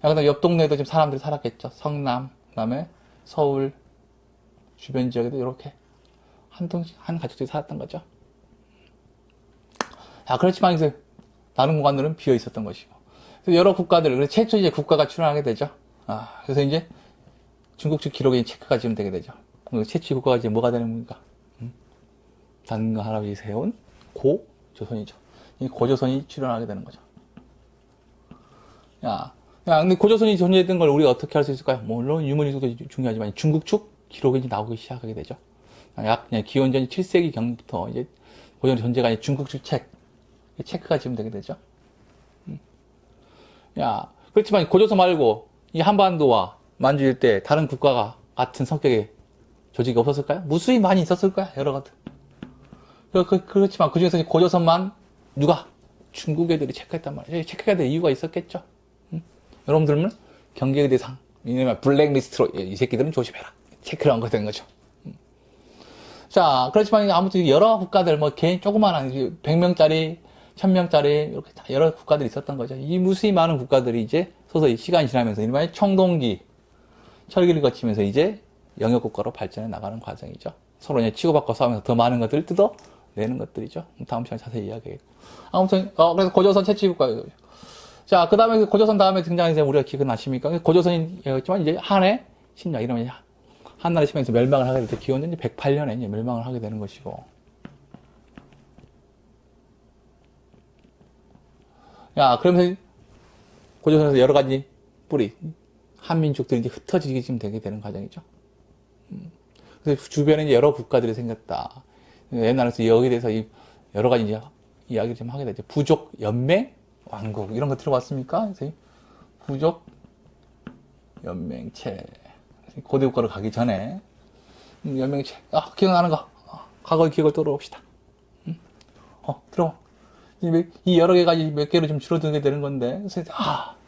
Speaker 1: 그다음 옆 동네에도 지금 사람들이 살았겠죠. 성남, 그다음에 서울 주변 지역에도 이렇게 한 가족들이 살았던 거죠. 그렇지만 이제 다른 공간들은 비어 있었던 것이고, 그래서 여러 국가들, 그래서 최초 이제 국가가 출현하게 되죠. 그래서 이제 중국 측 기록에 체크가 지금 되게 되죠. 최초 국가가 이제 뭐가 되는 겁니까? 단과 할아버지 세운 고조선이죠. 이 고조선이 출현하게 되는 거죠. 근데 고조선이 존재했던 걸 우리가 어떻게 할 수 있을까요? 물론 유물이도 중요하지만 중국 측 기록이 이제 나오기 시작하게 되죠. 약 기원전 7세기 경부터 이제 고조선 존재가 아닌 중국 측 체크가 지금 되게 되죠. 그렇지만 고조선 말고 이 한반도와 만주 일대 다른 국가가 같은 성격의 조직이 없었을까요? 무수히 많이 있었을 거야, 여러 가지. 그렇지만 그 중에서 고조선만 누가? 중국 애들이 체크했단 말이에요. 체크해야 될 이유가 있었겠죠. 여러분들은 경계의 대상, 왜냐면 블랙리스트로 이 새끼들은 조심해라. 체크를 한 거 된 거죠. 자, 그렇지만 아무튼 여러 국가들, 개인 조그마한 100명짜리, 1000명짜리 이렇게 다 여러 국가들이 있었던 거죠. 이 무수히 많은 국가들이 이제 서서히 시간이 지나면서 일반의 청동기, 철기를 거치면서 이제 영역 국가로 발전해 나가는 과정이죠. 서로 이제 치고받고 싸우면서 더 많은 것들을 뜯어내는 것들이죠. 다음 시간에 자세히 이야기하겠고. 아무튼 그래서 고조선 채취 국가예요. 자, 그 다음에 고조선 다음에 등장해서 우리가 기억나십니까? 고조선이었지만 이제 한해 신라 이러면 한나라 치면서 멸망을 하게 될 때 기원전 108년에 이제 멸망을 하게 되는 것이고. 그러면서 고조선에서 여러 가지 뿌리 한민족들이 이제 흩어지게 지금 되게 되는 과정이죠. 그래서 주변에 이제 여러 국가들이 생겼다. 옛날에서 여기에 대해서 여러 가지 이제 이야기를 좀 하게 되죠. 부족 연맹 왕국 이런 거 들어봤습니까? 그래서 부족 연맹체 고대 국가로 가기 전에 연맹체 기억나는 거 과거의 기억을 떠올려봅시다. 들어봐. 이 여러 개가 몇 개로 좀 줄어들게 되는 건데 그래서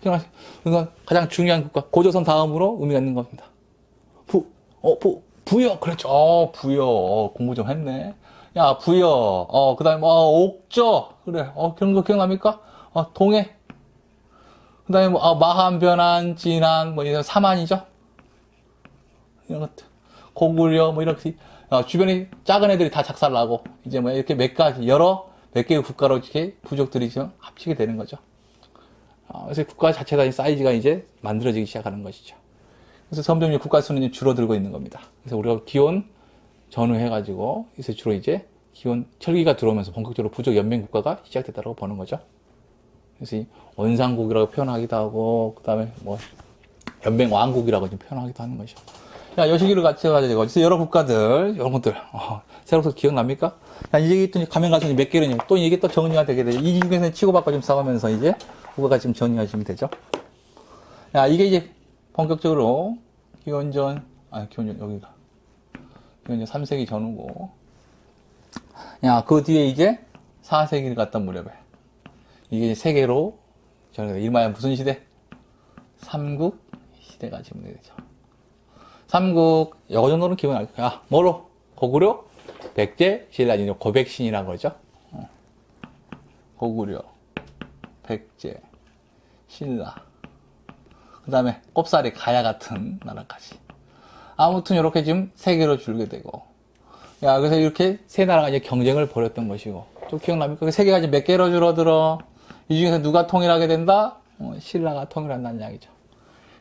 Speaker 1: 기억나시? 그러니까 가장 중요한 국가 고조선 다음으로 의미가 있는 겁니다. 부여 그렇죠. 부여 공부 좀 했네. 부여 그다음에 옥저 그래 그런 거 기억납니까? 동해 그다음에 마한 변한 진안 이런 사만이죠. 이런 것들 고구려 이렇게 주변에 작은 애들이 다 작살나고 이제 이렇게 몇 개의 국가로 이렇게 부족들이 지금 합치게 되는 거죠. 그래서 국가 자체가 사이즈가 이제 만들어지기 시작하는 것이죠. 그래서 점점 국가 수는 줄어들고 있는 겁니다. 그래서 우리가 기원 전후해가지고 이제 주로 이제 기원 철기가 들어오면서 본격적으로 부족 연맹 국가가 시작됐다고 보는 거죠. 그래서 이 원상국이라고 표현하기도 하고, 그 다음에 연맹 왕국이라고 좀 표현하기도 하는 거죠. 요 시기를 같이 가지고, 그래서 여러 국가들, 여러분들, 새로부터 기억납니까? 이게 또 가면 갈수록 몇 개를, 또 이게 또 정리가 되게 되죠. 이 중에서 치고받고 좀 싸우면서 이제 국가가 지금 정리하시면 되죠. 이게 이제 본격적으로 기원전 여기가. 기원전 3세기 전후고. 그 뒤에 이제 4세기를 갔다 무렵에. 이게 이제 세계로, 이름하여 무슨 시대? 삼국 시대가 지금 되죠. 삼국, 요 정도는 기본 알 거야. 뭐로? 고구려, 백제, 신라, 고백신이라고 그러죠. 고구려, 백제, 신라. 그 다음에 꼽사리 가야 같은 나라까지. 아무튼 이렇게 지금 세 개로 줄게 되고. 그래서 이렇게 세 나라가 이제 경쟁을 벌였던 것이고. 또 기억납니까? 세 개가 이제 몇 개로 줄어들어. 이 중에서 누가 통일하게 된다? 신라가 통일한다는 이야기죠.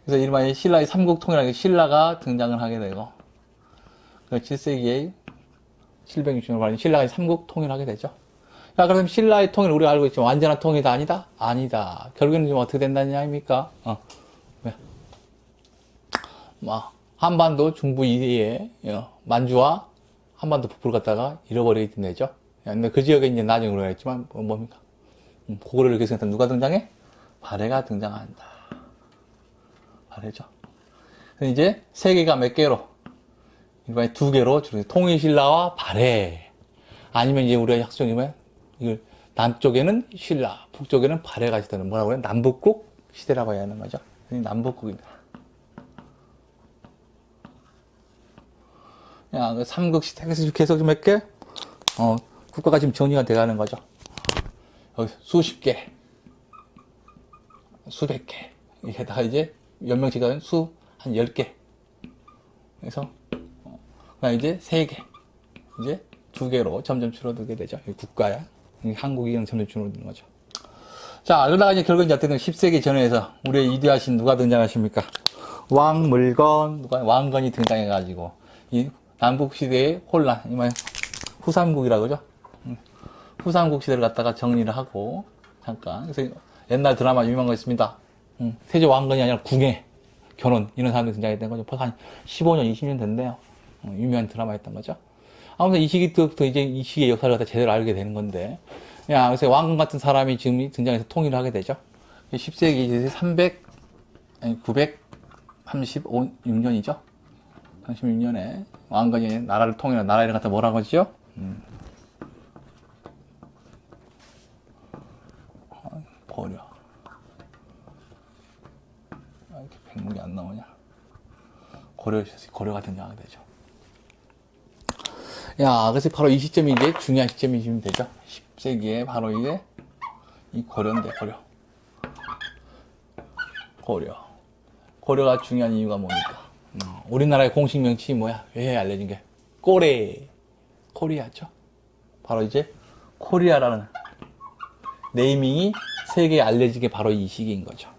Speaker 1: 그래서 이른바 신라의 삼국통일하게 신라가 등장을 하게 되고. 7세기에 760년을 말하는 신라가 삼국통일하게 되죠. 그럼 신라의 통일 우리가 알고 있지만 완전한 통일이 아니다? 아니다. 결국에는 좀 어떻게 된다는 이야기입니까? 한반도 중부 이에 만주와 한반도 북부를 갖다가 잃어버리게 되죠. 근데 그 지역에 이제 나중에 우리가 했지만 뭡니까? 고구려를 계승했던 누가 등장해? 발해가 등장한다. 발해죠. 이제 세계가 몇 개로? 이번에 두 개로 줄여서 통일신라와 발해. 아니면 이제 우리가 학습적이면 이걸 남쪽에는 신라, 북쪽에는 발해가 있다는 뭐라고 해요? 남북국 시대라고 해야 하는 거죠. 남북국입니다. 그 삼국 시대 그래서 계속 몇 개? 국가가 지금 정리가 돼가는 거죠. 여기 수십 개, 수백 개. 이게 다 이제 연명치가 한 10개. 그래서 이제 3개, 이제 2개로 점점 줄어들게 되죠. 국가야. 한국이 점점 줄어드는 거죠. 자, 그러다가 이제 결국 이제 어쨌든 10세기 전후에서 우리의 이디하신 누가 등장하십니까? 왕물건, 왕건이 등장해가지고, 이 남북시대의 혼란, 이말 후삼국이라고 그러죠? 후삼국 시대를 갖다가 정리를 하고, 잠깐. 그래서 옛날 드라마 유명한 거 있습니다. 세조 왕건이 아니라 궁예, 결혼, 이런 사람들이 등장했던 거죠. 벌써 한 15년, 20년 됐네요. 유명한 드라마였던 거죠. 아무튼 이 시기부터 이제 이 시기의 역사를 갖다 제대로 알게 되는 건데, 야, 그래서 왕건 같은 사람이 지금 등장해서 통일을 하게 되죠. 10세기 936년이죠. 36년에 왕건이 나라를 통일한 나라 이름 갖다 뭐라고 하죠? 고려. 이렇게 백목이 안 나오냐? 고려가 등장하게 되죠. 야, 그래서 바로 이 시점이 이제 중요한 시점이시면 되죠. 10세기에 바로 이게 이 고려인데, 고려가 중요한 이유가 뭡니까? 우리나라의 공식 명칭이 뭐야? 왜 알려진 게? 코리아죠. 바로 이제 코리아라는 네이밍이 세계에 알려진 게 바로 이 시기인 거죠.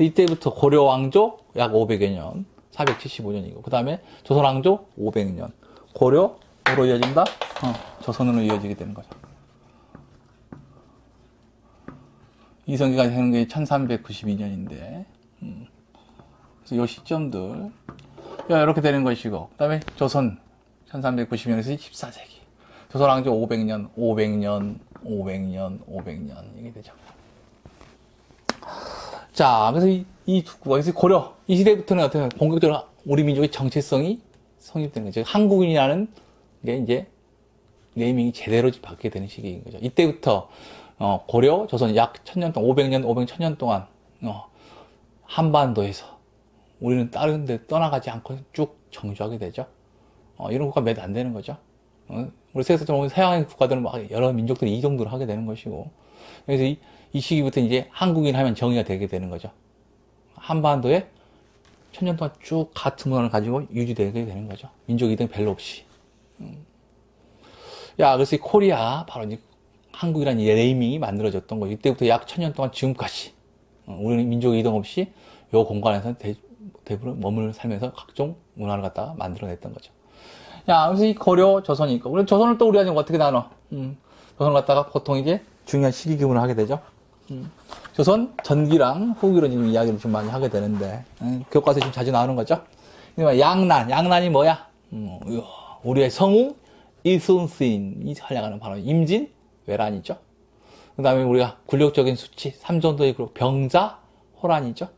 Speaker 1: 이때부터 고려 왕조 약 500여 년, 475년이고, 그 다음에 조선 왕조 500년. 고려로 이어진다? 조선으로 이어지게 되는 거죠. 이성기가 되는 게 1392년인데, 그래서 이 시점들, 이렇게 되는 것이고, 그 다음에 조선 1390년에서 14세기. 조선 왕조 500년, 500년, 500년, 500년, 이게 되죠. 자, 그래서 이 국가, 그래서 고려, 이 시대부터는 어떻게 본격적으로 우리 민족의 정체성이 성립되는 거죠. 한국인이라는 게 이제 네이밍이 제대로 받게 되는 시기인 거죠. 이때부터 고려, 조선 약 1000년 동안, 1000년 동안 한반도에서 우리는 다른 데 떠나가지 않고 쭉 정주하게 되죠. 이런 국가 몇 안 되는 거죠. 우리 세계에서 서양의 국가들은 막 여러 민족들이 이 정도로 하게 되는 것이고, 그래서 이 시기부터 이제 한국인 하면 정의가 되게 되는 거죠. 한반도에 1000년 동안 쭉 같은 문화를 가지고 유지되게 되는 거죠. 민족 이동 별로 없이. 야, 그래서 이 코리아, 바로 이제 한국이라는 네이밍이 만들어졌던 거죠. 이때부터 약 1000년 동안 지금까지 우리는 민족 이동 없이 요 공간에서 대부분 머물러 살면서 각종 문화를 갖다가 만들어냈던 거죠. 야, 그래서 이 고려, 조선이 있고, 우리 조선을 또 우리가 지금 어떻게 나눠? 조선을 갖다가 보통 이제 중요한 시기금을 하게 되죠. 조선 전기랑 후기로 지금 이야기를 좀 많이 하게 되는데, 교과서에 좀 자주 나오는 거죠. 양난이 뭐야? 우리의 성우, 이순신이 활약하는 바로 임진, 외란이죠. 그 다음에 우리가 굴욕적인 수치, 삼전도의 병자, 호란이죠.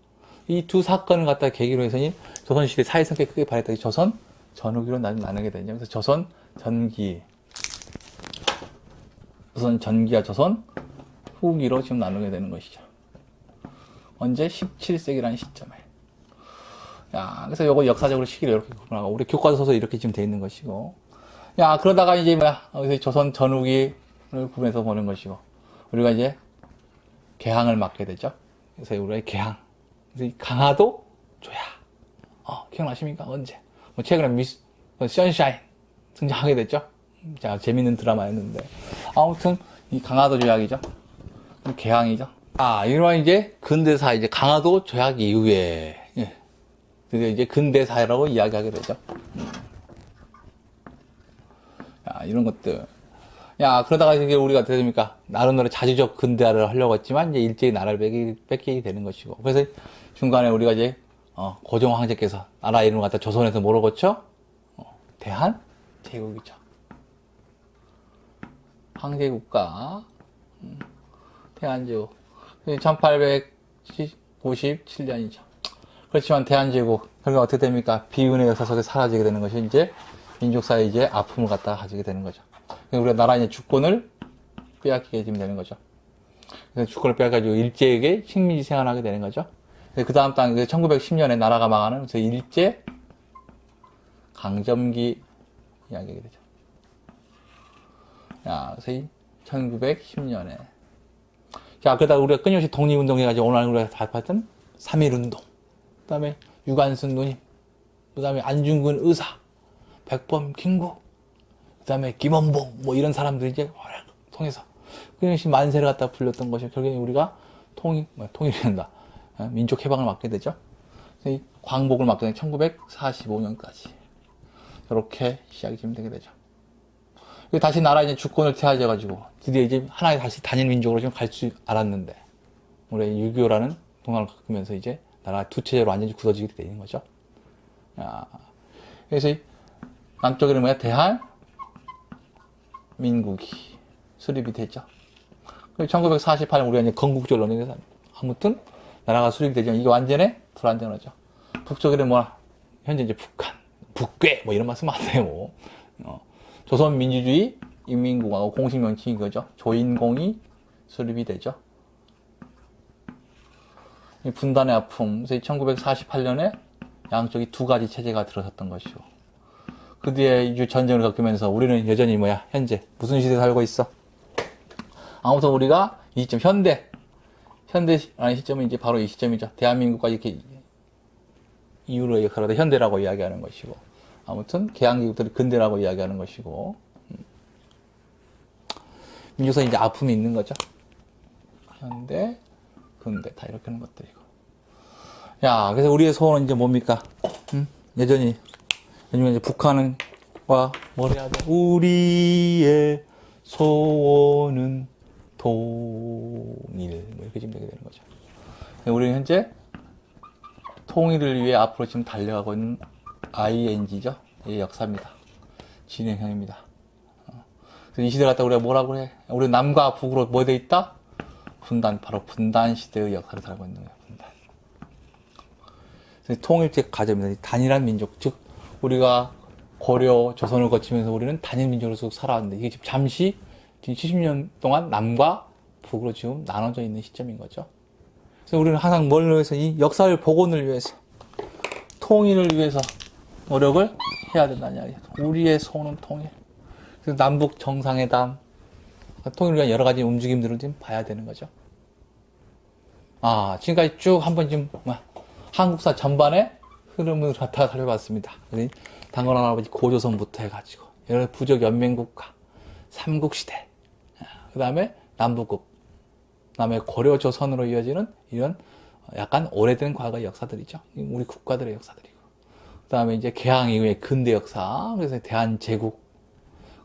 Speaker 1: 이 두 사건을 갖다 계기로 해서 조선시대 사회 성격이 크게 발휘했던 조선, 전후기로 나누게 되죠. 그래서 조선 전기와 조선 후기로 지금 나누게 되는 것이죠. 언제? 17세기라는 시점에. 야, 그래서 요거 역사적으로 시기를 이렇게 구분하고, 우리 교과서에 이렇게 지금 돼 있는 것이고. 야, 그러다가 이제 여기서 조선 전후기를 구분해서 보는 것이고, 우리가 이제 개항을 맡게 되죠. 그래서 우리가 개항. 그래서 이 강화도 조야. 기억나십니까? 언제? 최근에 선샤인 등장하게 됐죠. 자, 재밌는 드라마였는데. 아무튼, 이 강화도 조약이죠. 개항이죠. 이러면 이제 근대사, 이제 강화도 조약 이후에, 이제 근대사라고 이야기하게 되죠. 야, 이런 것들. 야, 그러다가 이제 우리가 어떻게 됩니까? 나름대로 자주적 근대화를 하려고 했지만, 이제 일제히 나라를 뺏기게 되는 것이고. 그래서 중간에 우리가 이제, 고종 황제께서 나라 이름을 갖다 조선에서 뭐로 고쳐? 대한제국이죠. 황제국가, 대한제국. 1897년이죠. 그렇지만 대한제국, 결국 어떻게 됩니까? 비운의 역사 속에 사라지게 되는 것이 이제 민족사의 이제 아픔을 갖다가 가지게 되는 거죠. 우리가 나라의 주권을 빼앗기게 되는 거죠. 그래서 주권을 빼앗가지고 일제에게 식민지 생활하게 되는 거죠. 그 다음 단 1910년에 나라가 망하는 그래서 일제 강점기 이야기가 되죠. 야, 그래서 1910년에 자, 그러다가 우리가 끊임없이 독립운동 해가지고 오늘 우리가 다 봤던 3.1운동, 그 다음에 유관순 누님, 그 다음에 안중근 의사, 백범 김구, 그 다음에 김원봉, 뭐 이런 사람들이 이제 통해서 그것이 만세를 갖다 불렸던 것이 결국에 우리가 통일이 된다. 민족 해방을 맞게 되죠. 이 광복을 맞게 된 1945년까지. 이렇게 시작이 좀 되게 되죠. 다시 나라 이제 주권을 퇴하해가지고 드디어 이제 하나의 다시 단일 민족으로 좀 갈 줄 알았는데 우리 6.25라는 동남을 겪으면서 이제 나라가 두 체제로 완전히 굳어지게 되는 거죠. 그래서 남쪽에는 뭐야? 대한민국이 수립이 되죠. 1948년 우리가 이제 건국절로 내서 아무튼 나라가 수립이 되지만 이게 완전히 불완전하죠. 북쪽에는 뭐야? 현재 이제 북한, 북괴 뭐 이런 말 쓰면 안 돼요. 조선민주주의 인민공화국 공식 명칭이 그거죠. 조인공이 수립이 되죠. 이 분단의 아픔, 그래서 1948년에 양쪽이 두 가지 체제가 들어섰던 것이고 그 뒤에 이주 전쟁을 겪으면서 우리는 여전히 뭐야? 현재 무슨 시대에 살고 있어? 아무튼 우리가 이 시점 현대라는 시점은 이제 바로 이 시점이죠. 대한민국과 이렇게 이후로 역사를 현대라고 이야기하는 것이고 아무튼 개항기국들이 근대라고 이야기하는 것이고 민족사에 이제 아픔이 있는 거죠. 현대, 근대 다 이렇게 하는 것들이고. 야, 그래서 우리의 소원은 이제 뭡니까? 여전히 이제 북한과 뭘 해야 돼? 우리의 소원은 통일. 뭐 이렇게 지금 되게 되는 거죠. 우리는 현재 통일을 위해 앞으로 지금 달려가고 있는 ING죠. 이 역사입니다. 진행형입니다. 그래서 이 시대를 갖다 우리가 뭐라고 해? 우리 남과 북으로 뭐 돼 있다? 분단, 바로 분단 시대의 역사를 살고 있는 거예요. 분단. 그래서 통일적 가정입니다. 단일한 민족, 즉 우리가 고려, 조선을 거치면서 우리는 단일 민족으로 살아왔는데 이게 지금 잠시 70년 동안 남과 북으로 지금 나눠져 있는 시점인 거죠. 그래서 우리는 항상 뭘 위해서 이 역사를 복원을 위해서 통일을 위해서 노력을 해야 된다는 이야기예요. 우리의 소원은 통일. 그래서 남북 정상회담, 통일을 위한 여러 가지 움직임들을 좀 봐야 되는 거죠. 지금까지 쭉 한번 좀 한국사 전반의 흐름을 갖다가 살펴봤습니다. 당건한 할아버지 고조선부터 해가지고 여러 부족 연맹국가, 삼국시대, 그 다음에 남북국, 그 다음에 고려 조선으로 이어지는 이런 약간 오래된 과거의 역사들이죠. 우리 국가들의 역사들이고. 그 다음에 이제 개항 이후의 근대 역사, 그래서 대한제국,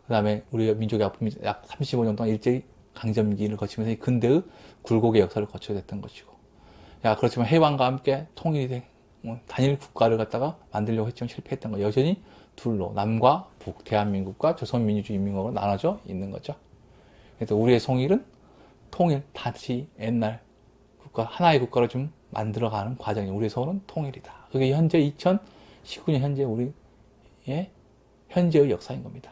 Speaker 1: 그 다음에 우리 민족의 아픔이 약 35년 동안 일제히 강점기를 거치면서 이 근대의 굴곡의 역사를 거쳐야 됐던 것이고. 그렇지만 해방과 함께 통일이 된 단일 국가를 갖다가 만들려고 했지만 실패했던 거. 여전히 둘로 남과 북, 대한민국과 조선민주주의 인민공화국으로 나눠져 있는 거죠. 그래서 우리의 송일은 통일, 다시 옛날 국가, 하나의 국가로 좀 만들어가는 과정이 우리의 소원은 통일이다. 그게 현재 2019년 현재 우리의 현재의 역사인 겁니다.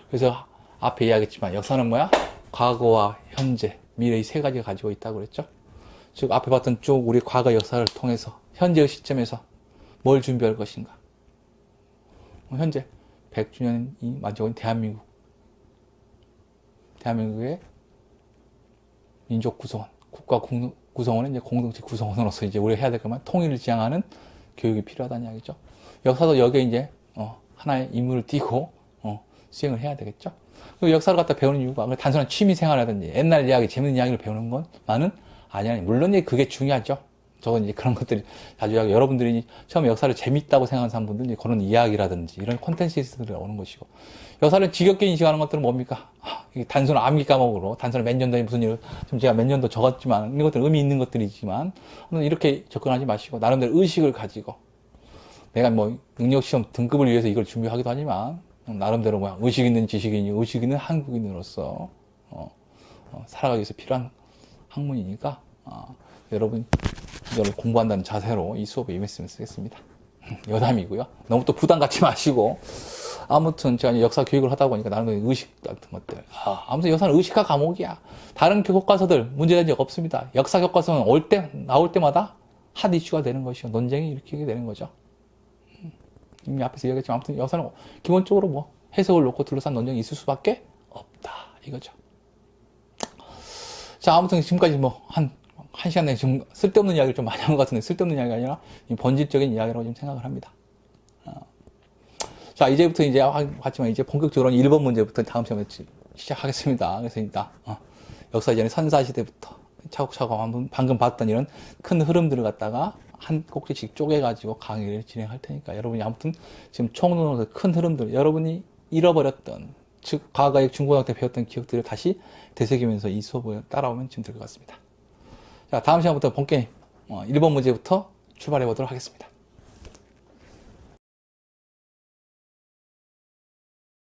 Speaker 1: 그래서 앞에 이야기했지만 역사는 뭐야? 과거와 현재, 미래 이 세 가지가 가지고 있다고 그랬죠. 즉 앞에 봤던 쭉 우리 과거 역사를 통해서 현재의 시점에서 뭘 준비할 것인가. 현재 100주년이 만족인 대한민국의 민족 구성원, 국가 구성원의 이제 공동체 구성원으로서 이제 우리가 해야 될 것만 통일을 지향하는 교육이 필요하다는 이야기죠. 역사도 여기에 이제 하나의 임무를 띠고 수행을 해야 되겠죠. 그 역사를 갖다 배우는 이유가 단순한 취미 생활이라든지 옛날 이야기, 재밌는 이야기를 배우는 것만은 아니야. 물론 이제 그게 중요하죠. 저건 이제 그런 것들이 자주 여러분들이 처음에 역사를 재밌다고 생각하는 사람분들은 이제 그런 이야기라든지 이런 콘텐츠들이 오는 것이고, 역사를 지겹게 인식하는 것들은 뭡니까? 이게 단순한 암기 과목으로 단순한 몇 년도에 무슨 일을 좀 제가 몇 년도 적었지만 이런 것들은 의미 있는 것들이지만 이렇게 접근하지 마시고 나름대로 의식을 가지고 내가 뭐 능력시험 등급을 위해서 이걸 준비하기도 하지만 나름대로 뭐야 의식 있는 지식인이 의식 있는 한국인으로서 살아가기 위해서 필요한 학문이니까 여러분 공부한다는 자세로 이 수업에 임했으면 쓰겠습니다. 여담이고요. 너무 또 부담 갖지 마시고 아무튼 제가 역사 교육을 하다 보니까 나름대로 의식 같은 것들 아무튼 역사는 의식화 과목이야. 다른 교과서들 문제된 적 없습니다. 역사 교과서는 나올 때마다 핫 이슈가 되는 것이고 논쟁이 일으키게 되는 거죠. 이미 앞에서 얘기했지만 아무튼 역사는 기본적으로 뭐 해석을 놓고 둘러싼 논쟁이 있을 수밖에 없다 이거죠. 자, 아무튼 지금까지 뭐 한 시간 내에 좀 쓸데없는 이야기를 좀 많이 한 것 같은데 쓸데없는 이야기가 아니라 본질적인 이야기라고 좀 생각을 합니다. 자, 이제부터 이제 봤지만 이제 본격적으로 1번 문제부터 다음 시험에 시작하겠습니다. 그래서 일단 역사 이전의 선사시대부터 차곡차곡 한번 방금 봤던 이런 큰 흐름들을 갖다가 한 꼭지씩 쪼개가지고 강의를 진행할 테니까 여러분이 아무튼 지금 총론으로서 큰 흐름들, 여러분이 잃어버렸던, 즉 과거에 중고등학교 때 배웠던 기억들을 다시 되새기면서 이 수업을 따라오면 좀 될 것 같습니다. 자, 다음 시간부터 본게임 1번 문제부터 출발해 보도록 하겠습니다.